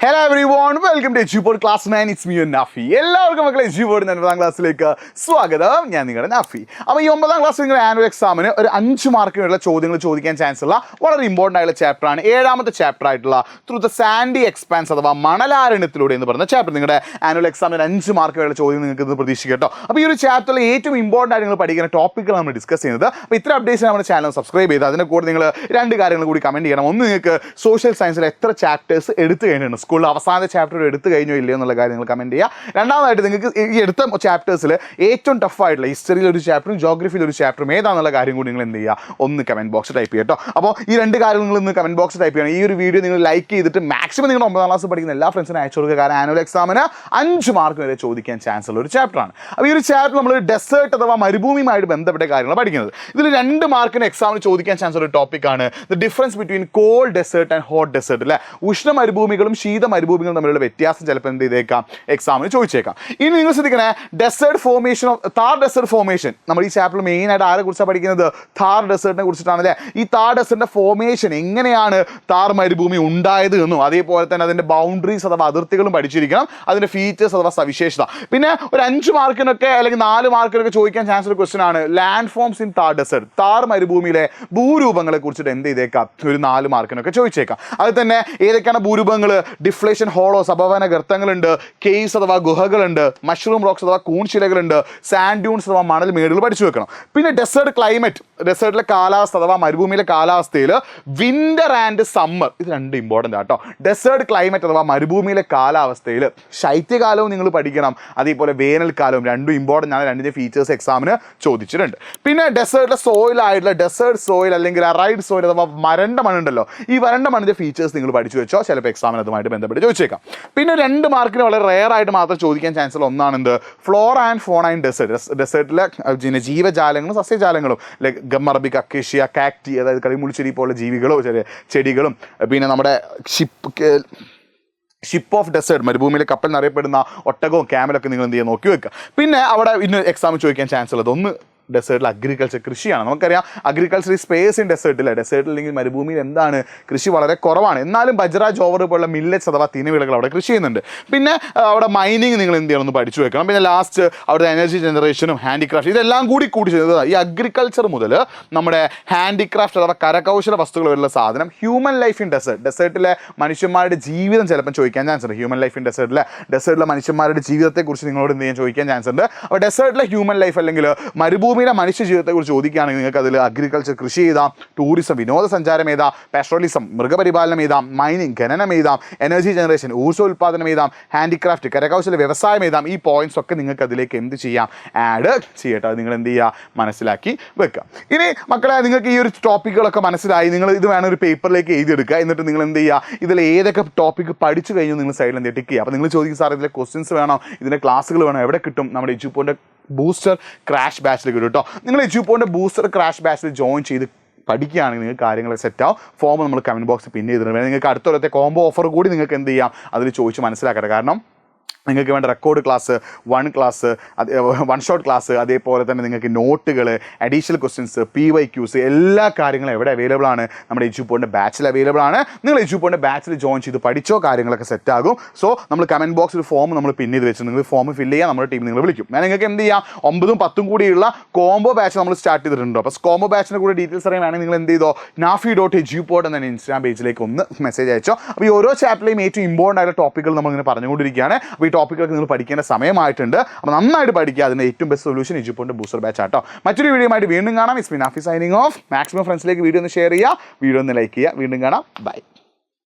Hello everyone, welcome to Ejupod Class 9. It's me, Nafi. എല്ലാവർക്കും മക്കളെ Ejupod 9ാം ക്ലാസ്സിലേക്ക് സ്വാഗതം. ഞാൻ നിങ്ങളുടെ നാഫി. അപ്പോൾ ഈ 9ാം ക്ലാസ് നിങ്ങളുടെ ആനുവൽ എക്സാമിന് ഒരു 5 മാർക്കിനുള്ള ചോദ്യങ്ങൾ ചോദിക്കാൻ ചാൻസ് ഉള്ള വളരെ ഇമ്പോർട്ടൻ്റ് ആയിട്ടുള്ള ചാപ്റ്ററാണ് 7ാമത്തെ ചാപ്റ്റർ ആയിട്ടുള്ള ത്രൂ ദ സാൻഡി എക്സ്പാൻസ് അഥവാ മണലാരണ്യത്തിലൂടെ എന്ന് പറയുന്ന ചാപ്റ്റർ. നിങ്ങളുടെ ആനുവൽ എക്സാമിന് 5 മാർക്കിനുള്ള ചോദ്യം നിങ്ങൾക്ക് ഇത് പ്രതീക്ഷിക്കാം കേട്ടോ. അപ്പോൾ ഈ ഒരു ചാപ്റ്ററിൽ ഏറ്റവും ഇമ്പോർട്ടൻ്റ് ആയിട്ട് നിങ്ങൾ പഠിക്കുന്ന ടോപ്പിക്കുകൾ നമ്മൾ ഡിസ്കസ് ചെയ്യുന്നത്. അപ്പോൾ ഇത്ര അപ്ഡേറ്റ്സ് നമ്മുടെ ചാനൽ സബ്സ്ക്രൈബ് ചെയ്ത് അതിനെ കൂടെ നിങ്ങൾ 2 കാര്യങ്ങൾ കൂടി കമൻറ്റ് ചെയ്യണം. ഒന്ന്, നിങ്ങൾക്ക് സോഷ്യൽ സയൻസിൽ എത്ര ചാപ്റ്റേഴ്സ് എടുത്തു കഴിഞ്ഞിട്ടുണ്ട്, സ്കൂളിൽ അവസാന ചാപ്റ്റർ എടുത്തു കഴിഞ്ഞോ ഇല്ലയോ എന്നുള്ള കാര്യം നിങ്ങൾ കമൻറ്റ് ചെയ്യുക. രണ്ടാമതായിട്ട് നിങ്ങൾക്ക് ഈ എടുത്ത ചാപ്റ്റേഴ്സിൽ ഏറ്റവും ടഫായിട്ടുള്ള ഹിസ്റ്ററിയിൽ ഒരു ചാപ്റ്ററും ജോഗ്രഫിയിൽ ഒരു ചാപ്റ്ററും ഏതാണെന്നുള്ള കാര്യം കൂടി നിങ്ങൾ എന്ത് ചെയ്യുക, ഒന്ന് കമൻറ്റ് ബോക്സ് ടൈപ്പ് ചെയ്യട്ടോ. അപ്പോൾ ഈ 2 കാര്യങ്ങൾ നിങ്ങൾ ഇന്ന് കമൻറ്റ് ബോക്സ് ടൈപ്പ് ചെയ്യണം. ഈ ഒരു വീഡിയോ നിങ്ങൾ ലൈക്ക് ചെയ്തിട്ട് മാക്സിമം നിങ്ങൾ 9ാം ക്ലാസ് പഠിക്കുന്ന എല്ലാ ഫ്രണ്ട്സിനും അയച്ചു കൊടുക്കുക. കാരണം ആനുവൽ എക്സാമിന് 5 മാർക്ക് വരെ ചോദിക്കാൻ ചാൻസ് ഉള്ള ഒരു ചാപ്റ്ററാണ്. അപ്പോൾ ഈ ഒരു ചാപ്റ്റർ നമ്മൾ ഡെസേർട്ട് അഥവാ മരുഭൂമിയുമായിട്ട് ബന്ധപ്പെട്ട കാര്യങ്ങൾ പഠിക്കുന്നത്. ഇതിൽ 2 മാർക്കിന് എക്സാമിന് ചോദിക്കാൻ ചാൻസ് ഉള്ള ഒരു ടോപ്പിക്കാണ് the difference between cold desert and hot desert. അല്ലേ, ഉഷ്ണ മരുഭൂമികളും ശീത മരുഭൂമികളും തമ്മിലുള്ള വ്യത്യാസം ചിലപ്പോൾ എന്ത് ചെയ്തേക്കാം, എക്സാമിന് ചോദിച്ചേക്കാം. ഇനി നിങ്ങൾ ശ്രദ്ധിക്കണേ, desert formation of Thar desert formation. നമ്മൾ ഈ ചാപ്റ്ററിൽ മെയിൻ ആയിട്ട് ആരെ കുറിച്ചാണ് പഠിക്കുന്നത്, താർ ഡെസേർട്ടിനെ കുറിച്ചിട്ടാണ്. അല്ലേ, ഈ താർ ഡെസേർട്ടിന്റെ ഫോർമേഷൻ, എങ്ങനെയാണ് താർ മരുഭൂമി ഉണ്ടായത് എന്നും അതേപോലെ തന്നെ അതിന്റെ ബൗണ്ടറീസ് അഥവാ അതിർത്തികളും പഠിച്ചിരിക്കണം, അതിന്റെ ഫീച്ചേഴ്സ് അഥവാ സവിശേഷത. പിന്നെ ഒരു 5 മാർക്കിനൊക്കെ അല്ലെങ്കിൽ 4 മാർക്കിനൊക്കെ ചോദിക്കാൻ ചാൻസ് ഉള്ള ക്വസ്റ്റൻ ആണ് land forms in Thar desert. Thar മരുഭൂമിയിലെ ഭൂരൂപങ്ങളെ കുറിച്ചിട്ട് എന്ത് ചെയ്തേക്കാം, ഒരു 4 മാർക്കിനൊക്കെ ചോദിച്ചേക്കാം. അത് തന്നെ ഏതൊക്കെയാണ് ഭൂരൂപങ്ങൾ, ഡിഫ്ലേഷൻ ഹോളോസ് അപവന ഗർത്തങ്ങളുണ്ട്, കേവ്സ് അഥവാ ഗുഹകളുണ്ട്, മഷ്റൂം റോക്സ് അഥവാ കൂൺശിലകളുണ്ട്, സാൻഡ് ഡ്യൂൺസ് അഥവാ മണൽ മേടുകൾ പഠിച്ചു വെക്കണം. പിന്നെ ഡെസേർട്ട് ക്ലൈമറ്റ്, ഡെസേർട്ടിലെ കാലാവസ്ഥ അഥവാ മരുഭൂമിയിലെ കാലാവസ്ഥയിൽ വിന്റർ ആൻഡ് സമ്മർ, ഇത് 2 ഇമ്പോർട്ടൻ്റ് ആട്ടോ. ഡെസേർട്ട് ക്ലൈമറ്റ് അഥവാ മരുഭൂമിയിലെ കാലാവസ്ഥയിൽ ശൈത്യകാലവും നിങ്ങൾ പഠിക്കണം, അതേപോലെ വേനൽക്കാലവും 2 ഇമ്പോർട്ടൻ്റ് ആണ്. 2ന്റെ ഫീച്ചേഴ്സ് എക്സാമിന് ചോദിച്ചിട്ടുണ്ട്. പിന്നെ ഡെസേർട്ടിലെ സോയിൽ ആയിട്ടുള്ള ഡെസേർട്ട് സോയിൽ അല്ലെങ്കിൽ അറൈഡ് സോയിൽ അഥവാ വരണ്ട മണ്ണുണ്ടല്ലോ, ഈ വരണ്ട മണ്ണിൻ്റെ ഫീച്ചേഴ്സ് നിങ്ങൾ പഠിച്ചു വെച്ചോ, ചിലപ്പോൾ എക്സാമിന് അതുമായിട്ട് ബന്ധപ്പെട്ട് ചോദിച്ചേക്കാം. പിന്നെ 2 മാർക്കിന് വളരെ റെയർ ആയിട്ട് മാത്രം ചോദിക്കാൻ ചാൻസ് ഉള്ള ഒന്നാണ് എന്ത്, flora and fauna in desert. ഡെസേർട്ടിലെ ജീവജാലങ്ങളും സസ്യജാലങ്ങളും ലൈക്ക് ഗമ്മറബിക്, അക്കേഷ്യ, കാക്ടി, അതായത് കളിമുൾച്ചെടി പോലുള്ള ജീവികളോ ചെടികളും, പിന്നെ നമ്മുടെ ഷിപ്പ് ഓഫ് ഡെസേർട്ട്, മരുഭൂമിയിലെ കപ്പൽ എന്നറിയപ്പെടുന്ന ഒട്ടകവും ക്യാമലൊക്കെ നിങ്ങൾ എന്ത് ചെയ്യുക, നോക്കി വെക്കുക. പിന്നെ അവിടെ ഇന്ന് എക്സാമിൽ ചോദിക്കാൻ ചാൻസ് ഉള്ളത് ഒന്ന്, ഡെസേർട്ടിൽ അഗ്രികൾച്ചർ, കൃഷിയാണ്. നമുക്കറിയാം അഗ്രികൾച്ചർ സ്പേസ് ഇൻ ഡെസേർട്ടില്ല. ഡെസേർട്ടിൽ അല്ലെങ്കിൽ മരുഭൂമിയിൽ എന്താണ്, കൃഷി വളരെ കുറവാണ്. എന്നാലും ബജ്ര, ജോവർ പോലുള്ള മില്ലറ്റ്സ് അഥവാ തിനവിളകൾ അവിടെ കൃഷി ചെയ്യുന്നുണ്ട്. പിന്നെ അവിടെ മൈനിങ് നിങ്ങൾ എന്ത് ചെയ്യണം, ഒന്ന് പഠിച്ചു വെക്കണം. പിന്നെ ലാസ്റ്റ് അവിടെ എനർജി ജനറേഷനും ഹാൻഡിക്രാഫ്റ്റ്, ഇതെല്ലാം കൂടി ചെയ്തത് ഈ അഗ്രികൾച്ചർ മുതൽ നമ്മുടെ ഹാൻഡിക്രാഫ്റ്റ് അഥവാ കരകൗശല വസ്തുക്കൾ വരുന്ന സാധനം, ഹ്യൂമൻ ലൈഫ് ഇൻ ഡെസേർട്ട്, ഡെസേർട്ടിലെ മനുഷ്യന്മാരുടെ ജീവിതം ചിലപ്പോൾ ചോദിക്കാൻ ചാൻസ് ഉണ്ട്. ഹ്യൂമൻ ലൈഫ് ഇൻ ഡെസേർട്ടിലെ മനുഷ്യന്മാരുടെ ജീവിതത്തെക്കുറിച്ച് നിങ്ങളോട് എന്ത് ചെയ്യാൻ ചോദിക്കാൻ ചാൻസ് ഉണ്ട്. അപ്പോൾ ഡെസേർട്ടിലെ ഹ്യൂമൻ ലൈഫ് അല്ലെങ്കിൽ മരുഭൂമിയിലെ മനുഷ്യ ജീവിതത്തെക്കുറിച്ച് ചോദിക്കുകയാണെങ്കിൽ നിങ്ങൾക്ക് അതിൽ അഗ്രികൾച്ചർ, കൃഷി എഴുതാം, ടൂറിസം വിനോദസഞ്ചാരം എഴുതാം, പെട്രോളിസം മൃഗപരിപാലനം എഴുതാം, മൈനിങ് ഖനനം എഴുതാം, എനർജി ജനറേഷൻ ഊർജ്ജോൽപാദനം എഴുതാം, ഹാൻഡിക്രാഫ്റ്റ് കരകൗശല വ്യവസായം എഴുതാം. ഈ പോയിന്റ്സ് ഒക്കെ നിങ്ങൾക്ക് അതിലേക്ക് എന്ത് ചെയ്യാം, ആഡ് ചെയ്യട്ടെ. അത് നിങ്ങൾ എന്ത് ചെയ്യുക, മനസ്സിലാക്കി വെക്കുക. ഇനി മക്കളെ, നിങ്ങൾക്ക് ഈ ഒരു ടോപ്പിക്കുകളൊക്കെ മനസ്സിലായി, നിങ്ങൾ ഇത് വേണം ഒരു പേപ്പറിലേക്ക് എഴുതിയെടുക്കുക. എന്നിട്ട് നിങ്ങൾ എന്ത് ചെയ്യുക, ഇതിൽ ഏതൊക്കെ ടോപ്പിക്ക് പഠിച്ചു കഴിഞ്ഞു നിങ്ങൾ സൈഡിൽ എന്ത് ടിക്ക് ചെയ്യുക. അപ്പോൾ നിങ്ങൾ ചോദിക്കും, സാർ ഇതിലെ ക്വസ്റ്റ്യൻസ് വേണോ, ഇതിൻ്റെ ക്ലാസ്സുകൾ വേണോ, എവിടെ കിട്ടും? നമ്മുടെ എജുപോൻ്റെ ബൂസ്റ്റർ ക്രാഷ് ബാച്ചിൽ കിട്ടും കേട്ടോ. നിങ്ങൾ എജുപോൻ്റെ ബൂസ്റ്റർ ക്രാഷ് ബാച്ചിൽ ജോയിൻ ചെയ്ത് പഠിക്കുകയാണെങ്കിൽ നിങ്ങൾക്ക് കാര്യങ്ങളൊക്കെ സെറ്റാവും. ഫോം നമ്മൾ കമൻറ്റ് ബോക്സിൽ പിൻ ചെയ്തിട്ടുണ്ട്. നിങ്ങൾക്ക് അടുത്ത കൊല്ലത്തെ കോംബോ ഓഫർ കൂടി നിങ്ങൾക്ക് എന്ത് ചെയ്യാം, അതിൽ ചോദിച്ച് മനസ്സിലാക്കട്ടെ. കാരണം നിങ്ങൾക്ക് വേണ്ട റെക്കോർഡ് ക്ലാസ്, 1 ഷോട്ട് ക്ലാസ്, അതേപോലെ തന്നെ നിങ്ങൾക്ക് നോട്ടുകൾ, അഡീഷണൽ ക്വസ്റ്റ്യൻസ്, PYQs, എല്ലാ കാര്യങ്ങളും എവിടെ അവൈലബിൾ ആണ്, നമ്മുടെ എജുപോൻ്റെ ബാച്ചിൽ അവൈലബിൾ ആണ്. നിങ്ങൾ എജുപോൻ്റെ ബാച്ചിൽ ജോയിൻ ചെയ്ത് പഠിച്ചോ, കാര്യങ്ങളൊക്കെ സെറ്റാകും. സോ നമ്മൾ കമൻറ്റ് ബോക്സിൽ ഫോം നമ്മൾ പിൻ ചെയ്ത് വെച്ചു, നിങ്ങൾ ഫോം ഫില്ല് ചെയ്യുക, നമ്മുടെ ടീം നിങ്ങൾ വിളിക്കും. ഞാൻ നിങ്ങൾക്ക് എന്ത് ചെയ്യാം, 9ഉം 10ഉം കൂടിയുള്ള കോംബോ ബാച്ച് നമ്മൾ സ്റ്റാർട്ട് ചെയ്തിട്ടുണ്ട്. അപ്പോൾ കോംബോ ബാച്ചിൻ്റെ കൂടെ ഡീറ്റെയിൽസ് അറിയാൻ വേണമെങ്കിൽ നിങ്ങൾ എന്ത് ചെയ്തോ, nafi.ejupod എന്ന ഇൻസ്റ്റാഗ്രാം പേജിലേക്ക് ഒന്ന് മെസ്സേജ് അയച്ചോ. അപ്പോൾ ഈ ഓരോ ചാപ്റ്ററിലെയും ഏറ്റവും ഇമ്പോർട്ടൻ്റ് ആയിട്ടുള്ള ടോപ്പിക്കുകൾ നമ്മളിങ്ങനെ പറഞ്ഞുകൊണ്ടിരിക്കുകയാണ്. അപ്പോൾ ഈ ടോപ്പിക്കൊക്കെ നിങ്ങൾ പഠിക്കേണ്ട സമയമായിട്ടുണ്ട്. അപ്പോൾ നന്നായിട്ട് പഠിക്കുക. അതിൻ്റെ ഏറ്റവും ബെസ്റ്റ് സൊല്യൂഷൻ എജുപോൻ്റെ ബൂസ്റ്റർ ബാച്ച് ആട്ടോ. മറ്റൊരു വീഡിയോ ആയിട്ട് വീണ്ടും കാണാം. It's me Nafi signing off. Maximum ഫ്രണ്ട്സിലേക്ക് വീഡിയോ ഒന്ന് ഷെയർ ചെയ്യുക, വീഡിയോ ഒന്ന് ലൈക്ക് ചെയ്യുക. വീണ്ടും കാണാം. ബൈ.